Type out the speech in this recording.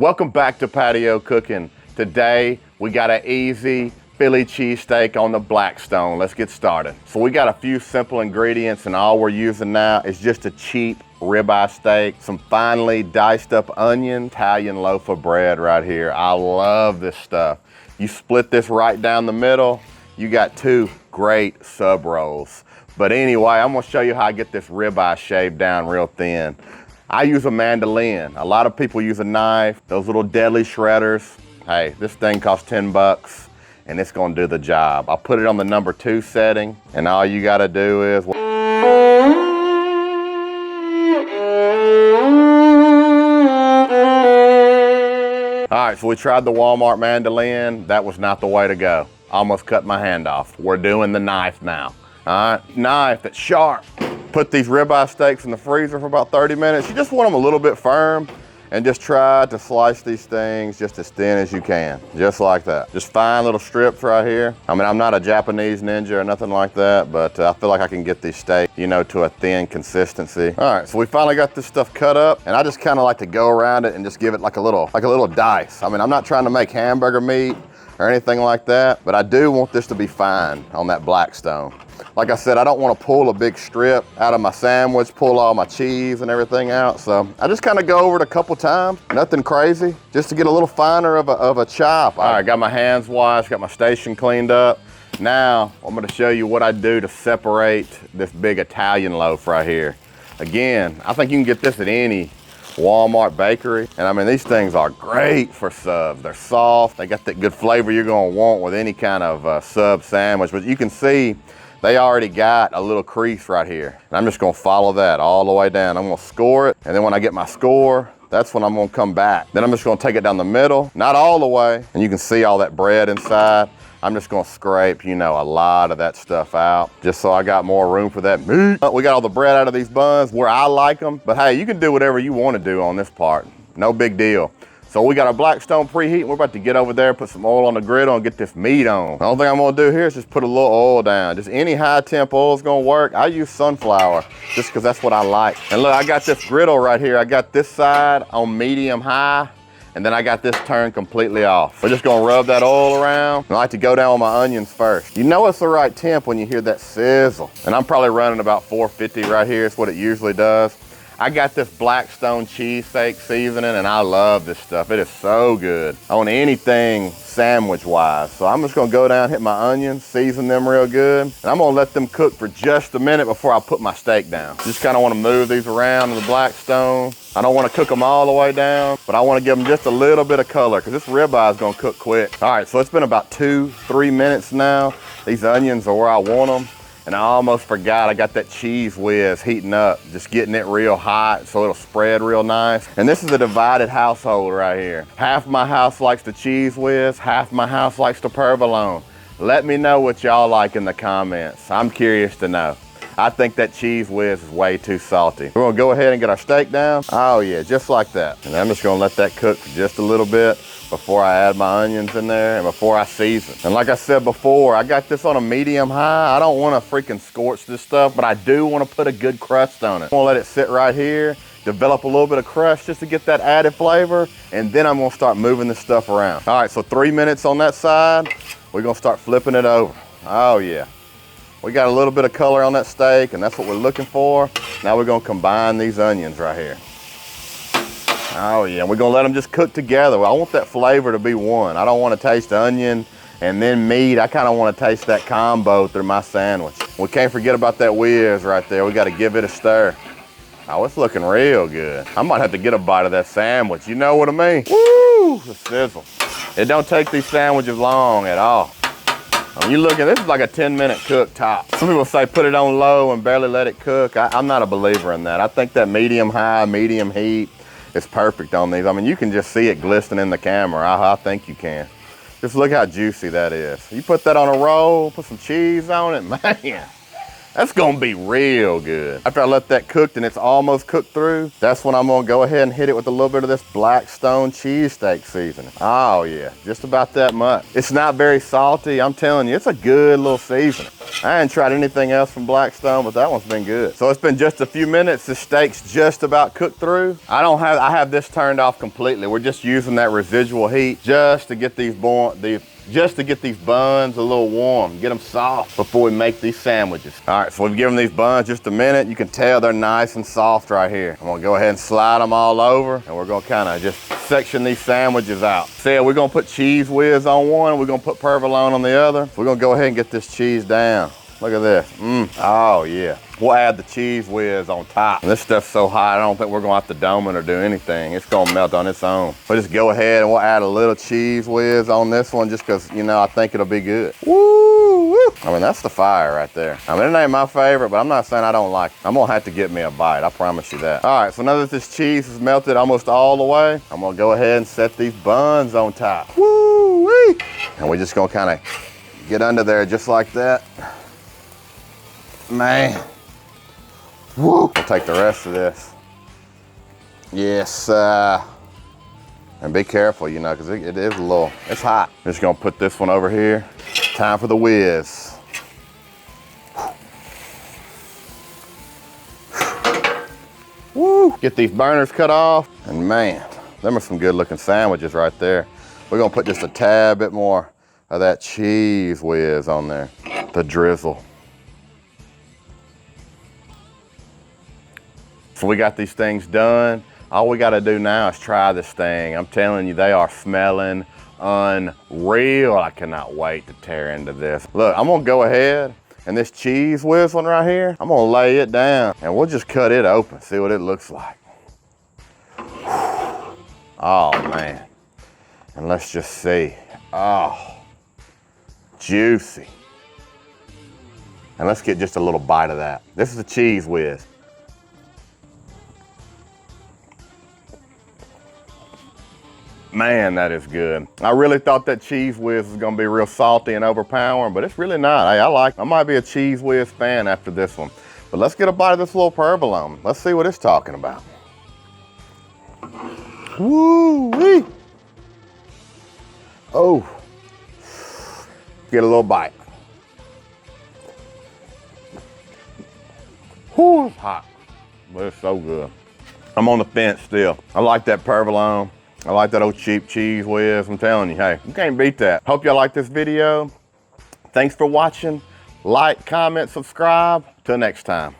Welcome back to Patio Cooking. Today, we got an easy Philly cheesesteak on the Blackstone. Let's get started. So we got a few simple ingredients and all we're using now is just a cheap ribeye steak, some finely diced up onion, Italian loaf of bread right here. I love this stuff. You split this right down the middle, you got two great sub rolls. But anyway, I'm gonna show you how I get this ribeye shaved down real thin. I use a mandolin. A lot of people use a knife, those little deli shredders. Hey, this thing costs 10 bucks and it's gonna do the job. I'll put it on the number 2 setting and all you gotta do is, all right, so we tried the Walmart mandolin. That was not the way to go. Almost cut my hand off. We're doing the knife now. All right, knife that's sharp. Put these ribeye steaks in the freezer for about 30 minutes. You just want them a little bit firm and just try to slice these things just as thin as you can, just like that. Just fine little strips right here. I mean, I'm not a Japanese ninja or nothing like that, but I feel like I can get these steaks, you know, to a thin consistency. All right, so we finally got this stuff cut up and I just kind of like to go around it and just give it like a little dice. I mean, I'm not trying to make hamburger meat or anything like that, but I do want this to be fine on that Blackstone. Like I said, I don't want to pull a big strip out of my sandwich, pull all my cheese and everything out. So I just kind of go over it a couple times, nothing crazy, just to get a little finer of a chop. All right, got my hands washed, got my station cleaned up. Now I'm gonna show you what I do to separate this big Italian loaf right here. Again, I think you can get this at any Walmart bakery. And I mean, these things are great for subs. They're soft, they got that good flavor you're gonna want with any kind of sub sandwich. But you can see, they already got a little crease right here. And I'm just gonna follow that all the way down. I'm gonna score it, and then when I get my score, that's when I'm gonna come back. Then I'm just gonna take it down the middle, not all the way, and you can see all that bread inside. I'm just gonna scrape, you know, a lot of that stuff out, just so I got more room for that meat. We got all the bread out of these buns where I like them, but hey, you can do whatever you wanna do on this part. No big deal. So we got our Blackstone preheat. We're about to get over there, put some oil on the griddle and get this meat on. The only thing I'm gonna do here is just put a little oil down. Just any high temp oil is gonna work. I use sunflower just because that's what I like. And look, I got this griddle right here. I got this side on medium high, and then I got this turned completely off. We're just gonna rub that oil around. I like to go down with my onions first. You know it's the right temp when you hear that sizzle. And I'm probably running about 450 right here. It's what it usually does. I got this Blackstone cheesesteak seasoning and I love this stuff. It is so good on anything sandwich-wise. So I'm just gonna go down, hit my onions, season them real good. And I'm gonna let them cook for just a minute before I put my steak down. Just kinda wanna move these around in the Blackstone. I don't wanna cook them all the way down, but I wanna give them just a little bit of color because this ribeye is gonna cook quick. All right, so it's been about 2-3 minutes now. These onions are where I want them. And I almost forgot I got that cheese whiz heating up, just getting it real hot so it'll spread real nice. And this is a divided household right here. Half my house likes the cheese whiz, half my house likes the provolone. Let me know what y'all like in the comments. I'm curious to know. I think that cheese whiz is way too salty. We're gonna go ahead and get our steak down. Oh yeah, just like that. And I'm just gonna let that cook for just a little bit before I add my onions in there and before I season. And like I said before, I got this on a medium high. I don't wanna freaking scorch this stuff, but I do wanna put a good crust on it. I'm gonna let it sit right here, develop a little bit of crust just to get that added flavor, and then I'm gonna start moving this stuff around. All right, so 3 minutes on that side. We're gonna start flipping it over. Oh yeah. We got a little bit of color on that steak, and that's what we're looking for. Now we're gonna combine these onions right here. Oh yeah, we're gonna let them just cook together. I want that flavor to be one. I don't wanna taste onion and then meat. I kinda wanna taste that combo through my sandwich. We can't forget about that whiz right there. We gotta give it a stir. Oh, it's looking real good. I might have to get a bite of that sandwich. You know what I mean? Woo, the sizzle. It don't take these sandwiches long at all. You looking, this is like a 10-minute cook top. Some people say put it on low and barely let it cook. I'm not a believer in that. I think that medium high, medium heat is perfect on these. I mean, you can just see it glistening in the camera. I think you can. Just look how juicy that is. You put that on a roll, put some cheese on it, man. That's gonna be real good. After I let that cook and it's almost cooked through, that's when I'm gonna go ahead and hit it with a little bit of this Blackstone cheesesteak seasoning. Oh yeah, just about that much. It's not very salty, I'm telling you, it's a good little seasoning. I ain't tried anything else from Blackstone, but that one's been good. So it's been just a few minutes. The steak's just about cooked through. I have this turned off completely. We're just using that residual heat just to get these buns a little warm, get them soft before we make these sandwiches. All right, so we've given these buns just a minute. You can tell they're nice and soft right here. I'm gonna go ahead and slide them all over, and we're gonna kind of just section these sandwiches out. See, we're gonna put cheese whiz on one, we're gonna put provolone on the other. So we're gonna go ahead and get this cheese down. Look at this, oh yeah. We'll add the cheese whiz on top. And this stuff's so hot, I don't think we're gonna have to dome it or do anything. It's gonna melt on its own. We'll just go ahead and we'll add a little cheese whiz on this one just cause, you know, I think it'll be good. Woo, woo. I mean, that's the fire right there. I mean, it ain't my favorite, but I'm not saying I don't like it. I'm gonna have to get me a bite, I promise you that. All right, so now that this cheese is melted almost all the way, I'm gonna go ahead and set these buns on top. Woo, wee. And we're just gonna kind of get under there just like that. Man. Woo. We'll take the rest of this. Yes, and be careful, you know, because it is a little, it's hot. Just gonna put this one over here. Time for the whiz. Woo. Get these burners cut off, and man, them are some good looking sandwiches right there. We're gonna put just a tad bit more of that cheese whiz on there, the drizzle. So we got these things done. All we gotta do now is try this thing. I'm telling you, they are smelling unreal. I cannot wait to tear into this. Look, I'm gonna go ahead and this cheese whiz one right here, I'm gonna lay it down and we'll just cut it open, see what it looks like. Oh man, and let's just see. Oh, juicy. And let's get just a little bite of that. This is the cheese whiz. Man, that is good. I really thought that cheese whiz was gonna be real salty and overpowering, but it's really not. I might be a cheese whiz fan after this one. But let's get a bite of this little provolone. Let's see what it's talking about. Woo-wee. Oh, get a little bite. Whoo, it's hot, but it's so good. I'm on the fence still. I like that provolone. I like that old cheap cheese whiz. I'm telling you, hey, you can't beat that. Hope y'all like this video. Thanks for watching. Like, comment, subscribe. Till next time.